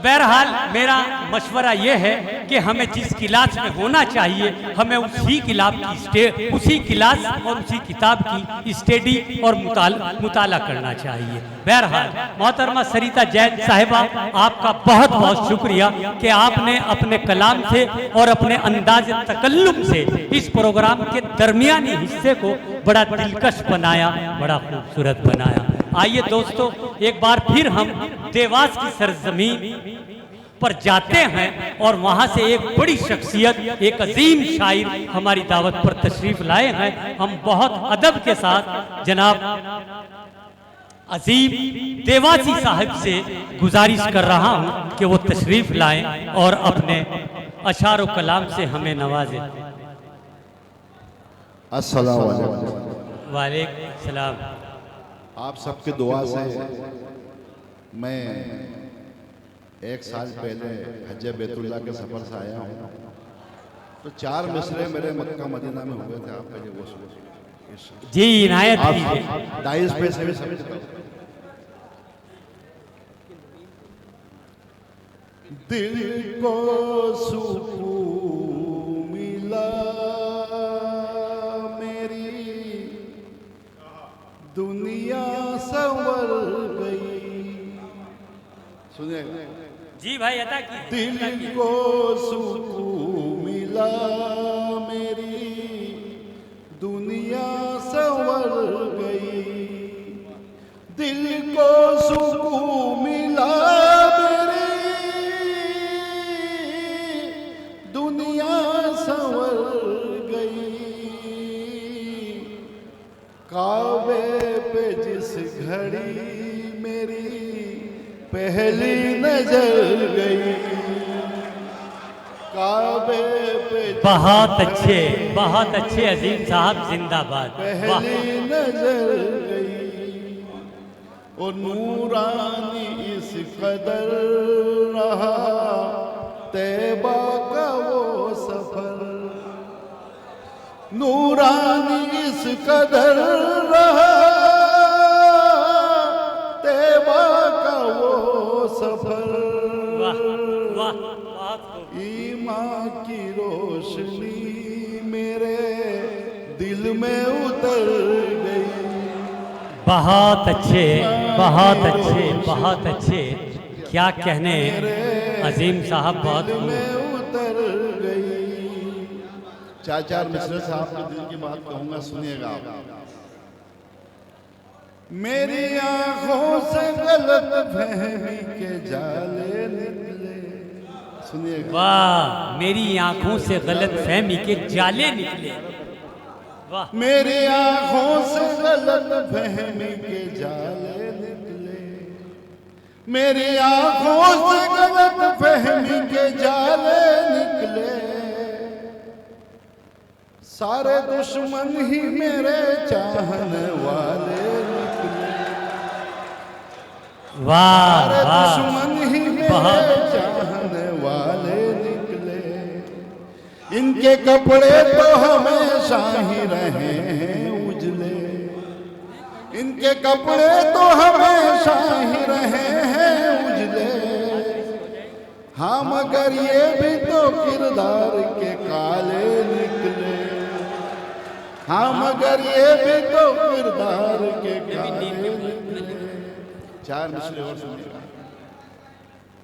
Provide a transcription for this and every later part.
बहरहाल मेरा मशवरा ये है कि हमें जिस क्लास में होना चाहिए हमें उसी क्लास और उसी किताब की स्टडी और मुताला करना चाहिए। बहरहाल मोहतरमा सरिता जैद साहिबा, आपका बहुत बहुत शुक्रिया कि आपने अपने कलाम से और अपने अंदाज तकल्लुम से इस प्रोग्राम के दरमियानी हिस्से को बड़ा दिलकश बनाया, बड़ा खूबसूरत बनाया। आइए दोस्तों, एक बार फिर हम देवास की सरजमीन पर जाते हैं और वहां से एक बड़ी शख्सियत, एक अजीम शायर हमारी दावत पर तशरीफ लाए हैं। हम बहुत अदब के साथ जनाब अजीम देवासी साहब से गुजारिश कर रहा हूं कि वो तशरीफ लाएं और अपने अशार व कलाम से हमें नवाजें। अस्सलाम वालेकुम। वालेकुम सलाम। आप सबके दुआ से मैं 1 साल पहले हज बैतुल्लाह के सफ़र से आया हूँ, तो 4 मिसरे मेरे मक्का मदीना में हुए थे। आप पहले वो सुनो जी, इनायत आप कीजिए। 22 पैसे भी समझते हो। दिल को सुकून मिला मेरी दुनिया संवर गई। सुनिए जी भाई, अदा की। दिल को सुकून मिला मेरी दुनिया संवर गई। दिल को सुकून मिला मेरी दुनिया संवर गई। काबे पे जिस घड़ी मेरी पहली नजर गई। काबे पे बहुत अच्छे अजीम साहब, जिंदाबाद। पहली नजर गई और नूरानी इस कदर रहा तैबा का वो सफर। नूरानी इस कदर रहा तैबा का वो सफर। ईमान की रोशनी मेरे दिल में उतर गई। बहुत अच्छे। क्या कहने अजीम साहब, बहुत में उतर गई। 4 मिसरे साहब के दिल की बात कहूंगा, सुनिएगा आप। मेरी आंखों से गलत फहमी के जाले निकले। सुनिएगा। वाह, मेरी आंखों से गलत फहमी के जाले निकले। वाह। मेरी आंखों से गलत फहमी के जाले निकले। मेरी आंखों से गलत फहमी के जाले निकले। सारे दुश्मन ही मेरे चाहने वाले निकले। वाह सारे वाह, दुश्मन ही मेरे चाहने वाले निकले। इनके कपड़े तो हमेशा ही रहे हैं उजले। इनके कपड़े तो हमेशा ही रहे हैं उजले। हाँ, मगर ये भी तो किरदार के काले निकले। हाँ, मगर ये भी तो किरदार के काले निकले। 4 मिसरे और सुनिएगा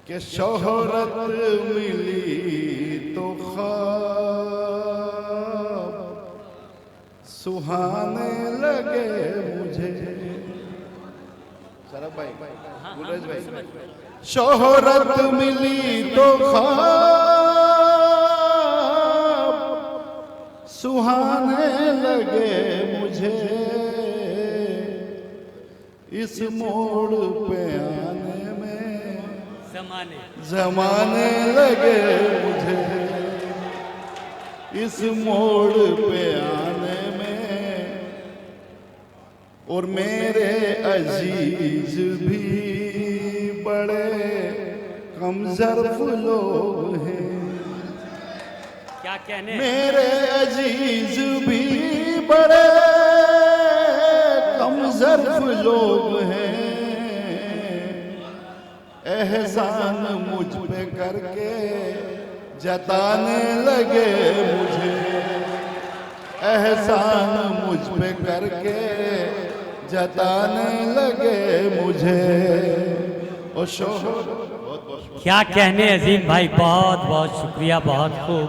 कि शोहरत मिली तो ख्वाब सुहाने लगे मुझे। सरब भाई, गुलरेज भाई। शोहरत मिली तो ख्वाब सुहाने लगे मुझे। इस मोड़ पे आने में जमाने लगे मुझे। इस मोड़ पे आने में और मेरे अजीज भी बड़े कमजोर लोग हैं। क्या कहने, मेरे अजीज भी बड़े कमजोर लोग हैं। एहसान मुझ पे करके जताने लगे मुझे, एहसान मुझ पे करके जताने लगे मुझे। ओ शोहर क्या कहने अजीम भाई, बहुत बहुत शुक्रिया, बहुत खूब,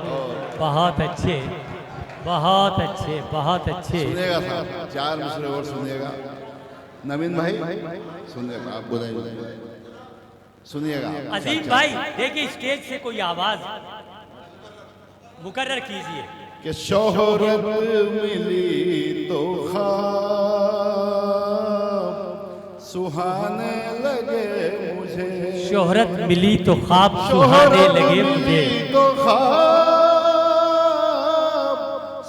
बहुत अच्छे, बहुत अच्छे, बहुत अच्छे। सुनिएगा साहब, 4 मिसरे और सुनिएगा। नवीन भाई सुनिएगा, आप बताइए, सुनिएगा। अजीम भाई देखिए, स्टेज से कोई आवाज मुकर्रर कीजिए। कि शोहरत मिली तो ख्वाब सुहाने लगे मुझे, शोहरत मिली तो ख्वाब सुहाने लगे मुझे, तो ख्वाब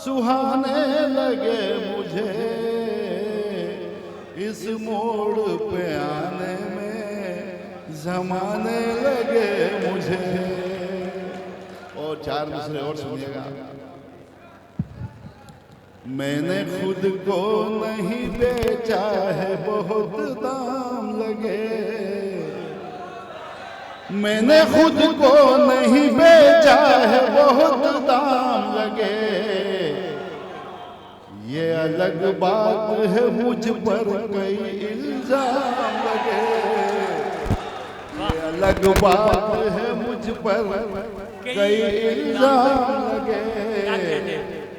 सुहाने लगे मुझे, इस मोड़ पे आने में जमाने लगे मुझे। और 4 मिसरे और सुनिएगा। मैंने खुद को नहीं बेचा है, बहुत दाम लगे, मैंने खुद को नहीं बेचा है, बहुत दाम लगे, ये अलग बात है मुझ पर कई इल्जाम लगे, ये अलग बात है मुझ पर कई इल्जाम लगे।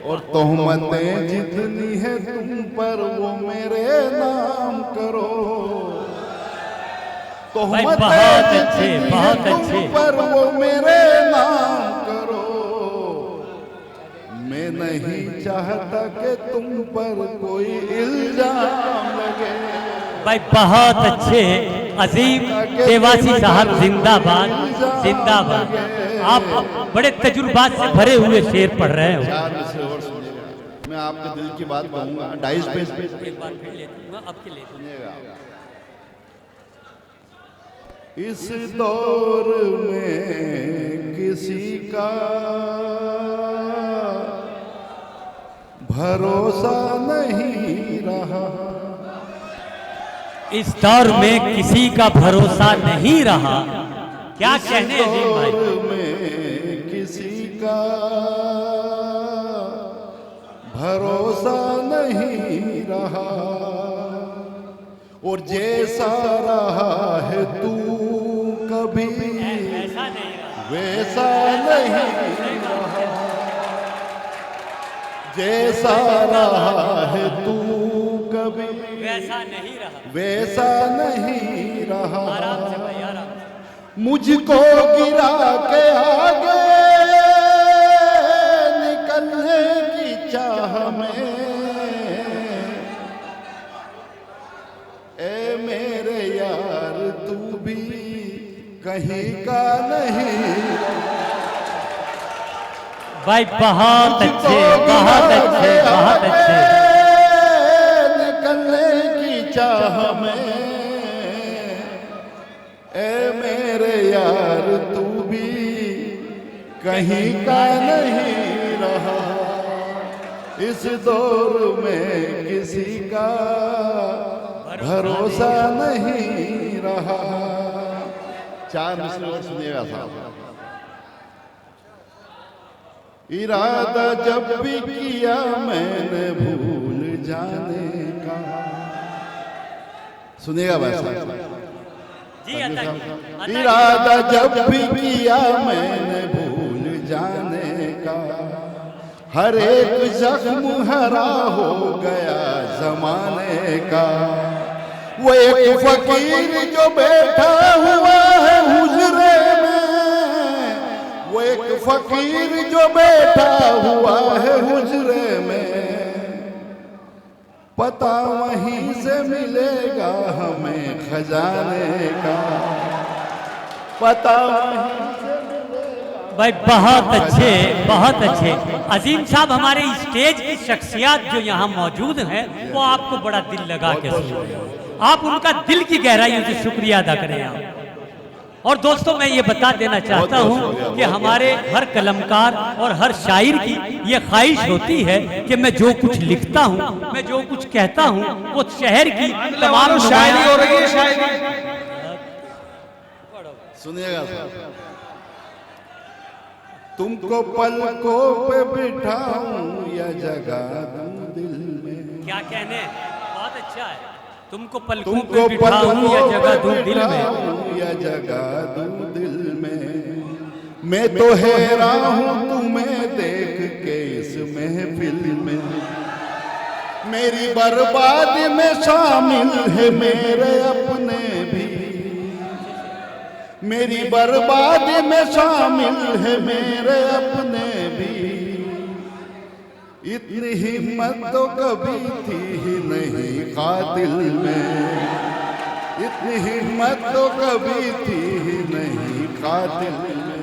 और तोहमतें जितनी है तुम पर वो मेरे नाम करो, बहुत अच्छे, बहुत अच्छे, पर वो मेरे नाम करो। मैं नहीं चाहता कि तुम पर कोई इल्जाम लगे। भाई बहुत अच्छे अजीम देवासी साहब, जिंदाबाद जिंदाबाद। आप बड़े तजुर्बात से भरे हुए शेर पढ़ रहे हो। 4 मिसरे और सुनिएगा। मैं आपके दिल की बात कहूंगा। 2.5 पेज पे एक बार फिर लेता हूं, आपके लिए सुनिएगा। इस दौर में किसी का भरोसा नहीं रहा, इस दौर में किसी का भरोसा नहीं रहा। क्या कहने अजीम भाई, में किसी का भरोसा नहीं रहा, और जैसा रहा है तू कभी ऐसा नहीं रहा, वैसा नहीं रहा, जैसा रहा है तू कभी वैसा नहीं रहा। वैसा नहीं रहा। आराम से भाई, आराम से। मुझको गिरा के आगे निकलने की चाह में, ए मेरे यार तू भी कहीं का नहीं। भाई बहुत अच्छे, बहुत अच्छे, बहुत अच्छे। निकलने की चाह में, ए मेरे यार तू भी कहीं का नहीं रहा। इस दौर में किसी का भरोसा नहीं रहा। 4 मिसरे और सुनिएगा साहब। इरादा जब भी किया मैंने भूल जाने का, सुनिएगा भाई साहब। जी अता जी, इरादा जब भी किया मैंने भूल जाने का, हर एक जख्म हरा हो गया जमाने का। वो एक फकीर जो बैठा हुआ है हुजरे में, वो एक फकीर जो बैठा हुआ है हुजरे में, पता वहीं से मिलेगा हमें खजाने का, पता वहीं से मिलेगा। भाई बहुत अच्छे, बहुत अच्छे। अजीम साहब, हमारे स्टेज की शख्सियत जो यहाँ मौजूद हैं वो आपको बड़ा दिल लगा के सुन, आप उनका दिल की गहराइयों से शुक्रिया अदा करें आप। और दोस्तों, मैं ये बता देना चाहता हूँ कि हमारे हर कलमकार और हर शायर की ये ख्वाहिश होती है कि मैं जो कुछ लिखता हूँ, मैं जो कुछ कहता हूँ, वो शहर की तमाम शायरी हो रही है, शायरी। सुनिएगा सर। तुमको पलकों पे बिठाऊं या जगा दूं दिल में। क्या कहने, बहुत अच्छा है। तुमको पलकों पे बिठाऊं या जगा दूं दिल में, या जगा दूं दिल में। मैं तो हैरान हूं तुम्हें देख के इस महफिल में। मेरी बर्बादी में शामिल है मेरे अपने भी। मेरी बर्बादी में शामिल है मेरे अपने भी। इतनी हिम्मत तो कभी थी ही नहीं कातिल में। इतनी हिम्मत तो कभी थी ही नहीं कातिल में।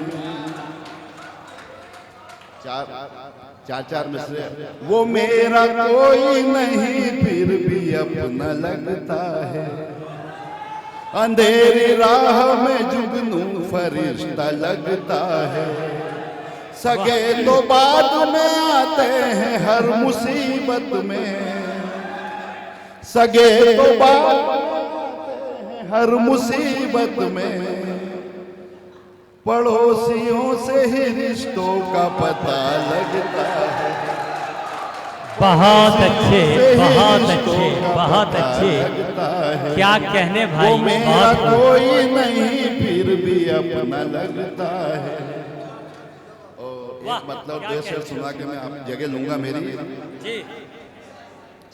चार मिसरे। वो मेरा कोई नहीं फिर भी अपना लगता है। अंधेरी राह में जुगनू फरिश्ता लगता है। सगे तो बाद में आते हैं हर मुसीबत में। सगे तो बाद में आते हैं हर मुसीबत में। पड़ोसियों से ही रिश्तों का पता लगता है। बहुत अच्छे, बहुत अच्छे, बहुत अच्छे। क्या कहने भाई, वो मेरा कोई नहीं फिर भी अपना लगता है। और एक मतलब दो शेर सुना के मैं आप जगह लूंगा मेरी जी।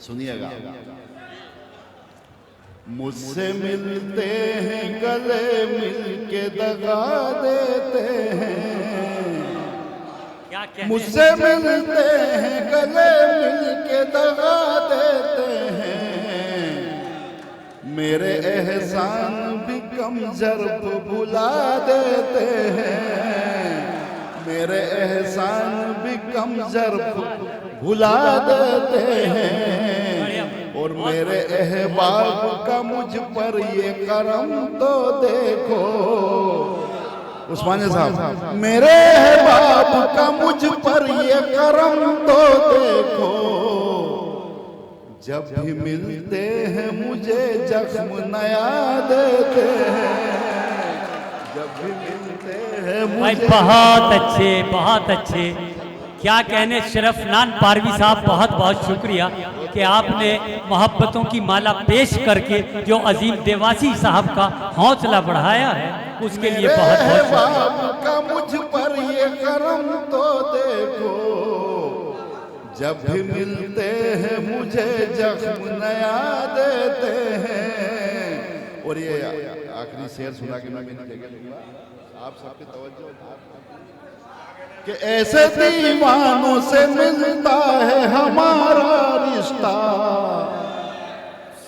सुनिएगा। मुझसे मिलते हैं गले मिलके दगा देते हैं। क्या कहने, मुझसे मिलते हैं गले मिलके दगा देते हैं। मेरे एहसान भी कम ज़र्फ भुला देते हैं। मेरे एहसान भी कम ज़र्फ भुला देते हैं। और मेरे अहबाब का मुझ पर ये करम तो देखो। उस्मानी साहब, मेरे अहबाब का मुझ पर ये करम तो देखो। जब भी मिलते हैं मुझे जख्म नया देते हैं। जब भी मिलते हैं भाई मुझे। बहुत अच्छे, बहुत अच्छे। क्या कहने शरफनान पारवी साहब, बहुत बहुत शुक्रिया कि आपने मोहब्बतों की माला पेश करके जो अजीम देवासी साहब का हौसला बढ़ाया है, उसके लिए बहुत बहुत शुक्रिया। का मुझ पर ये करम तो देखो। जब भी मिलते हैं मुझे जख्म नया देते हैं। और ये आखिरी शेर सुना के मैं आप सबकी तवज्जो कि ऐसे दीवानों से मिलता है हमारा रिश्ता।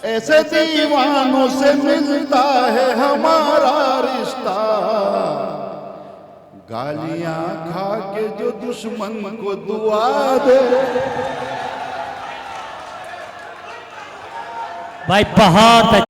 ऐसे दीवानों से मिलता है हमारा रिश्ता। गालियां खा के जो दुश्मन को दुआ दे। भाई बहुत